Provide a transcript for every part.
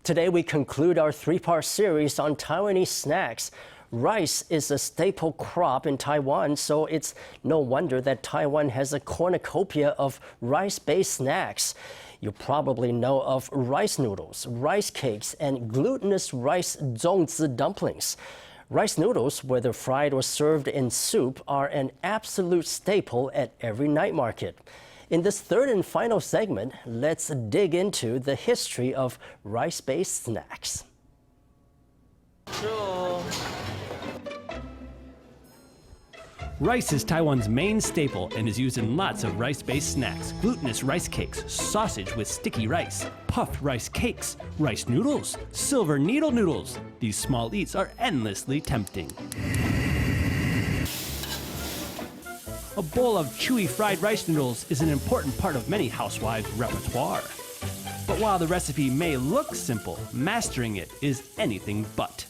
Today we conclude our three-part series on Taiwanese snacks. Rice is a staple crop in Taiwan, so it's no wonder that Taiwan has a cornucopia of rice-based snacks. You probably know of rice noodles, rice cakes, and glutinous rice zongzi dumplings. Rice noodles, whether fried or served in soup, are an absolute staple at every night market. In this third and final segment, let's dig into the history of rice-based snacks. Rice is Taiwan's main staple and is used in lots of rice-based snacks: glutinous rice cakes, sausage with sticky rice, puffed rice cakes, rice noodles, silver needle noodles. These small eats are endlessly tempting. A bowl of chewy fried rice noodles is an important part of many housewives' repertoire. But while the recipe may look simple, mastering it is anything but.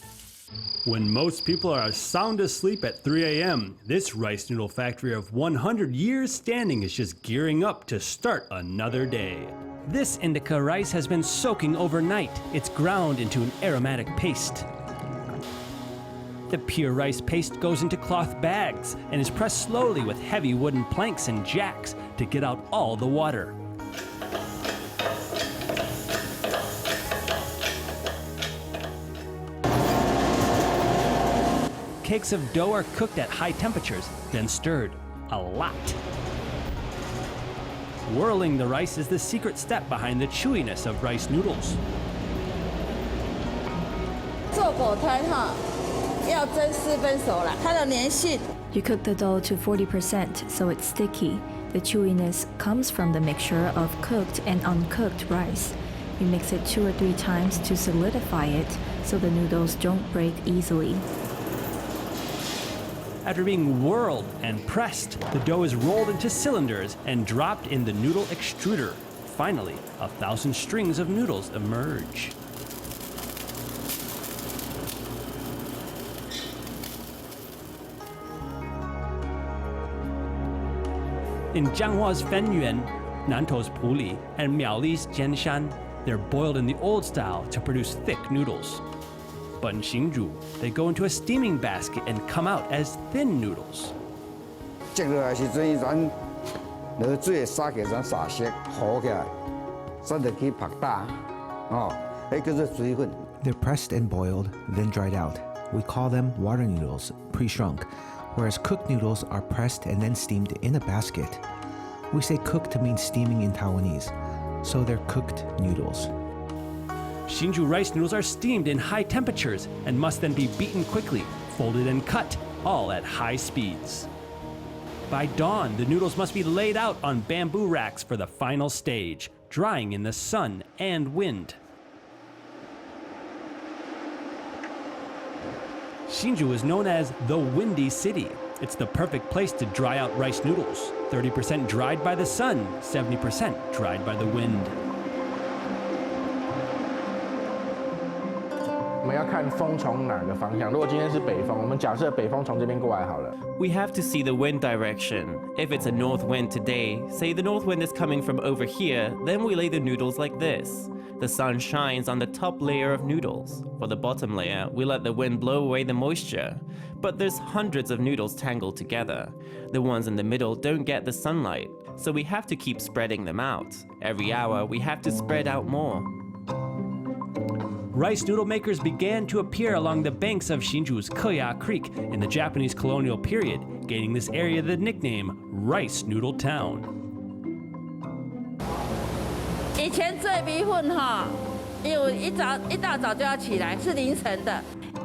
When most people are sound asleep at 3 a.m., this rice noodle factory of 100 years standing is just gearing up to start another day. This indica rice has been soaking overnight. It's ground into an aromatic paste. The pure rice paste goes into cloth bags and is pressed slowly with heavy wooden planks and jacks to get out all the water. Cakes of dough are cooked at high temperatures, then stirred a lot. Whirling the rice is the secret step behind the chewiness of rice noodles. You cook the dough to 40% so it's sticky. The chewiness comes from the mixture of cooked and uncooked rice. You mix it 2 or 3 times to solidify it so the noodles don't break easily. After being whirled and pressed, the dough is rolled into cylinders and dropped in the noodle extruder. Finally, 1,000 strings of noodles emerge. In Jianghua's Fenyuan, Nantou Puli, and Miaoli's Jianshan, they're boiled in the old style to produce thick noodles. But in Hsinchu, they go into a steaming basket and come out as thin noodles. They're pressed and boiled, then dried out. We call them water noodles, pre-shrunk, whereas cooked noodles are pressed and then steamed in a basket. We say cooked to mean steaming in Taiwanese, so they're cooked noodles. Hsinchu rice noodles are steamed in high temperatures and must then be beaten quickly, folded and cut, all at high speeds. By dawn, the noodles must be laid out on bamboo racks for the final stage, drying in the sun and wind. Hsinchu is known as the Windy City. It's the perfect place to dry out rice noodles. 30% dried by the sun, 70% dried by the wind. We have to see the wind direction. If it's a north wind today, say the north wind is coming from over here, then we lay the noodles like this. The sun shines on the top layer of noodles. For the bottom layer, we let the wind blow away the moisture. But there's hundreds of noodles tangled together. The ones in the middle don't get the sunlight, so we have to keep spreading them out. Every hour, we have to spread out more. Rice noodle makers began to appear along the banks of Hsinchu's Keya Creek in the Japanese colonial period, gaining this area the nickname Rice Noodle Town.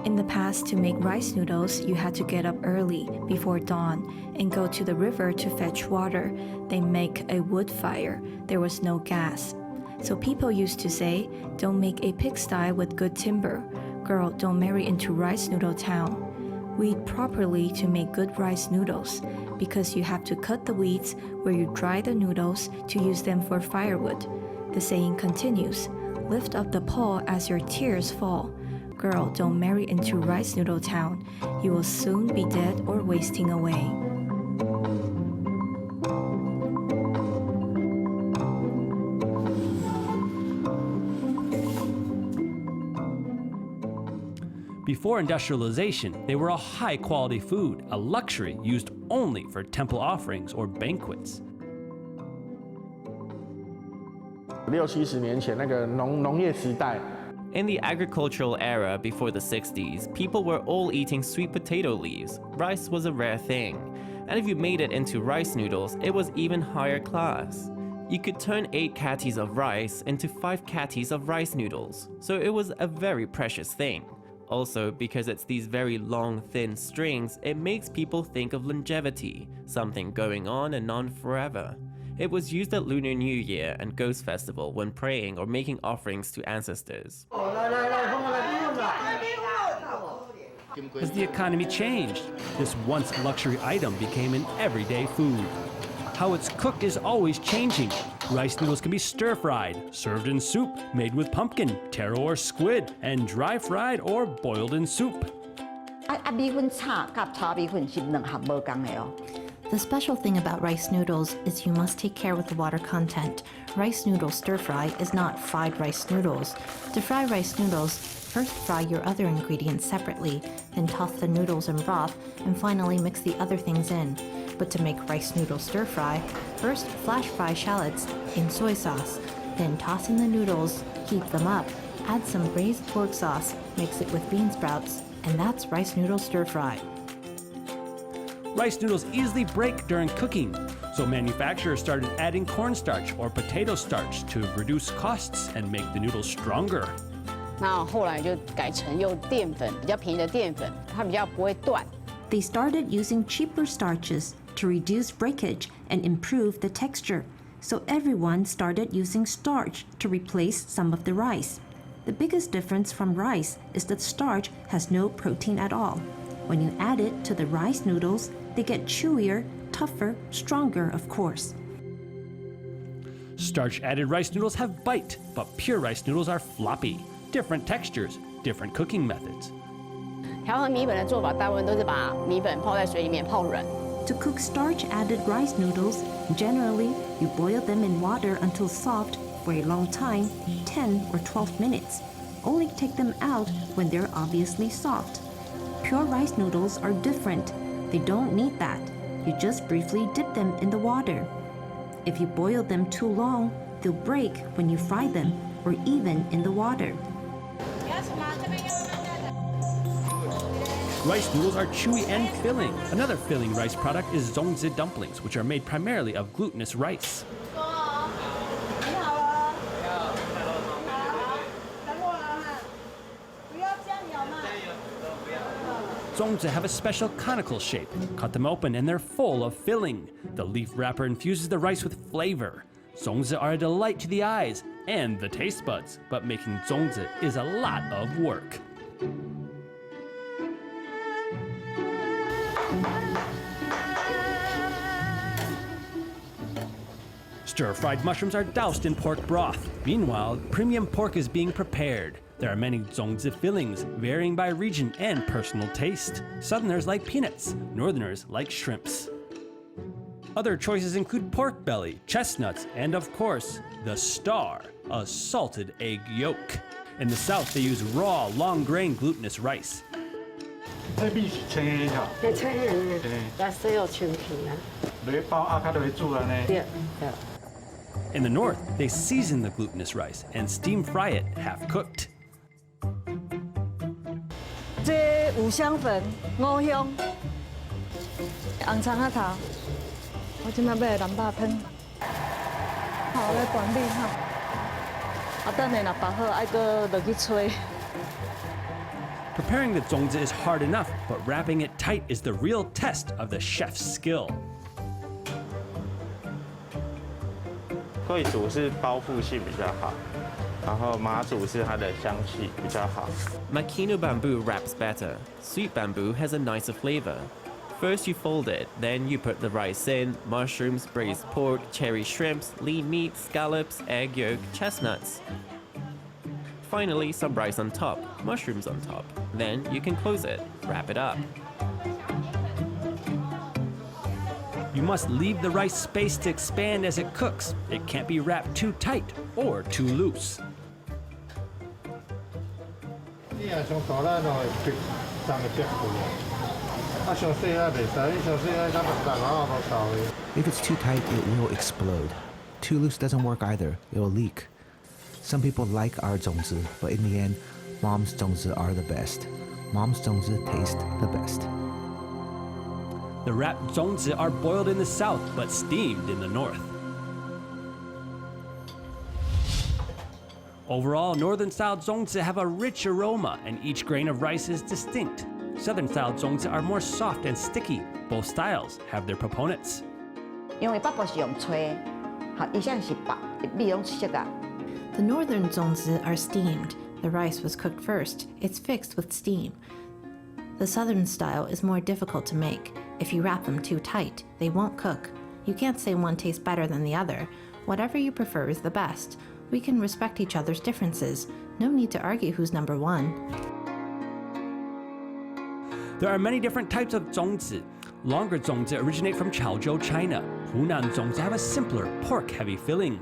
In the past, to make rice noodles, you had to get up early, before dawn, and go to the river to fetch water. They make a wood fire. There was no gas. So people used to say, don't make a pigsty with good timber. Girl, don't marry into rice noodle town. Weed properly to make good rice noodles, because you have to cut the weeds where you dry the noodles to use them for firewood. The saying continues, lift up the paw as your tears fall. Girl, don't marry into rice noodle town. You will soon be dead or wasting away. Before industrialization, they were a high-quality food, a luxury used only for temple offerings or banquets. 60-70年前那个农业时代。 In the agricultural era before the 60s, people were all eating sweet potato leaves. Rice was a rare thing. And if you made it into rice noodles, it was even higher class. You could turn 8 catties of rice into 5 catties of rice noodles. So it was a very precious thing. Also, because it's these very long, thin strings, it makes people think of longevity, something going on and on forever. It was used at Lunar New Year and Ghost Festival when praying or making offerings to ancestors. As the economy changed, this once luxury item became an everyday food. How it's cooked is always changing. Rice noodles can be stir-fried, served in soup, made with pumpkin, taro or squid, and dry-fried or boiled in soup. The special thing about rice noodles is you must take care with the water content. Rice noodle stir-fry is not fried rice noodles. To fry rice noodles, first fry your other ingredients separately, then toss the noodles in broth, and finally mix the other things in. But to make rice noodle stir-fry, first flash fry shallots in soy sauce, then toss in the noodles, heat them up, add some braised pork sauce, mix it with bean sprouts, and that's rice noodle stir-fry. Rice noodles easily break during cooking, so manufacturers started adding cornstarch or potato starch to reduce costs and make the noodles stronger. 那后来就改成用淀粉，比较便宜的淀粉，它比较不会断。 They started using cheaper starches to reduce breakage and improve the texture. So everyone started using starch to replace some of the rice. The biggest difference from rice is that starch has no protein at all. When you add it to the rice noodles, they get chewier, tougher, stronger, of course. Starch-added rice noodles have bite, but pure rice noodles are floppy. Different textures, different cooking methods. 调和米粉的做法，大部分都是把米粉泡在水里面泡软。 To cook starch-added rice noodles, generally, you boil them in water until soft for a long time, 10 or 12 minutes. Only take them out when they're obviously soft. Pure rice noodles are different. They don't need that. You just briefly dip them in the water. If you boil them too long, they'll break when you fry them or even in the water. Rice noodles are chewy and filling. Another filling rice product is zongzi dumplings, which are made primarily of glutinous rice. Zongzi have a special conical shape. Cut them open and they're full of filling. The leaf wrapper infuses the rice with flavor. Zongzi are a delight to the eyes and the taste buds, but making zongzi is a lot of work. Stir-fried mushrooms are doused in pork broth. Meanwhile, premium pork is being prepared. There are many zongzi fillings, varying by region and personal taste. Southerners like peanuts, northerners like shrimps. Other choices include pork belly, chestnuts, and of course, the star, a salted egg yolk. In the South, they use raw, long-grain glutinous rice. In the North, they season the glutinous rice and steam fry it half-cooked. 这五香粉、五香、红葱仔头，我今麦要来南巴喷，好来管理哈。啊，等下若包好，爱搁落去吹。 Preparing the zongzi is hard enough, but wrapping it tight is the real test of the chef's skill. 贵族是包覆性比较好，然后马祖是它的香气比较好。 Makino bamboo wraps better. Sweet bamboo has a nicer flavor. First you fold it, then you put the rice in, mushrooms, braised pork, cherry shrimps, lean meat, scallops, egg yolk, chestnuts. Finally, some rice on top, mushrooms on top. Then you can close it, wrap it up. You must leave the rice space to expand as it cooks. It can't be wrapped too tight or too loose. If it's too tight, it will explode. Too loose doesn't work either, it will leak. Some people like our zongzi, but in the end, mom's zongzi are the best. Mom's zongzi taste the best. The wrapped zongzi are boiled in the south, but steamed in the north. Overall, northern-style zongzi have a rich aroma, and each grain of rice is distinct. Southern-style zongzi are more soft and sticky. Both styles have their proponents. 因为北部是用吹，好，以前是白，米拢熟啊。The northern zongzi are steamed. The rice was cooked first. It's fixed with steam. The southern style is more difficult to make. If you wrap them too tight, they won't cook. You can't say one tastes better than the other. Whatever you prefer is the best. We can respect each other's differences. No need to argue who's number one. There are many different types of zongzi. Longer zongzi originate from Chaozhou, China. Hunan zongzi have a simpler, pork-heavy filling.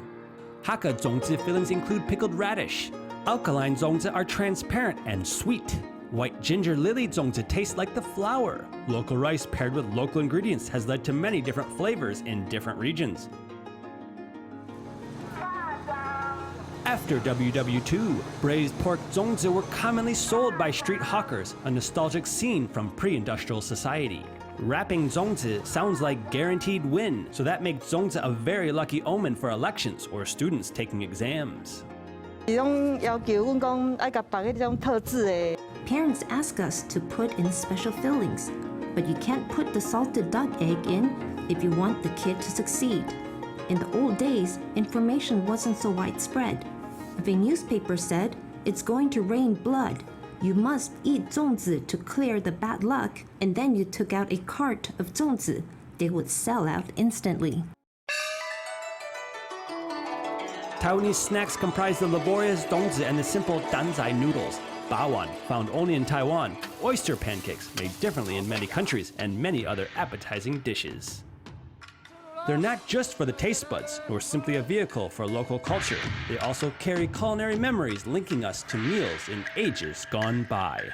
Hakka zongzi fillings include pickled radish. Alkaline zongzi are transparent and sweet. White ginger lily zongzi taste like the flour. Local rice paired with local ingredients has led to many different flavors in different regions. After WW2, braised pork zongzi were commonly sold by street hawkers, a nostalgic scene from pre-industrial society. Wrapping zongzi sounds like guaranteed win, so that makes zongzi a very lucky omen for elections or students taking exams. Parents ask us to put in special fillings, but you can't put the salted duck egg in if you want the kid to succeed. In the old days, information wasn't so widespread. If a newspaper said, "It's going to rain blood," you must eat zongzi to clear the bad luck, and then you took out a cart of zongzi. They would sell out instantly. Taiwanese snacks comprise the laborious zongzi and the simple danzai noodles. Bawan, found only in Taiwan. Oyster pancakes, made differently in many countries, and many other appetizing dishes. They're not just for the taste buds, nor simply a vehicle for local culture. They also carry culinary memories linking us to meals in ages gone by.